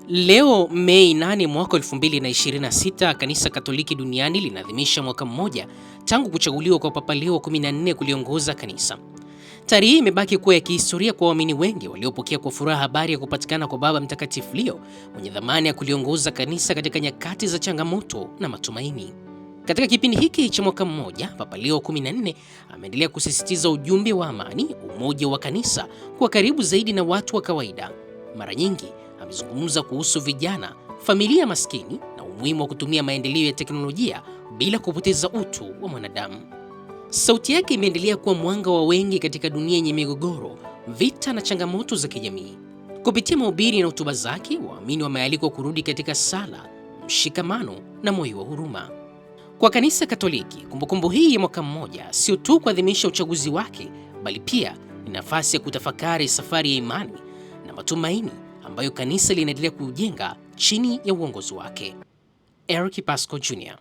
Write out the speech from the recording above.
Leo Mei 8 mwaka 2026, Kanisa Katoliki duniani linaadhimisha mwaka mmoja tangu kuchaguliwa kwa Papa Leo 14 kuliongoza kanisa. Tarehe hii imebaki kuwa ya kihistoria kwa waamini wengi waliopokea kwa furaha habari ya kupatikana kwa Baba Mtakatifu Leo mwenye dhamana ya kuliongoza kanisa katika nyakati za changamoto na matumaini. Katika kipindi hiki cha mwaka mmoja, Papa Leo 14 ameendelea kusisitiza ujumbe wa amani, umoja wa kanisa, kuwa karibu zaidi na watu wa kawaida. Mara nyingi amezungumza kuhusu vijana, familia maskini na umuhimu wa kutumia maendeleo ya teknolojia bila kupoteza utu wa mwanadamu. Sauti yake imeendelea kuwa mwanga wa wengi katika dunia yenye migogoro, vita na changamoto za kijamii. Kupitia mahubiri na hotuba zake, waamini wamealikwa kurudi katika sala, mshikamano na moyo wa huruma. Kwa Kanisa Katoliki, kumbukumbu hii ya mwaka mmoja sio tu kuadhimisha uchaguzi wake, bali pia ni nafasi ya kutafakari safari ya imani na matumaini ambayo kanisa linaendelea kujenga chini ya uongozi wake. Eric Pasco Jr.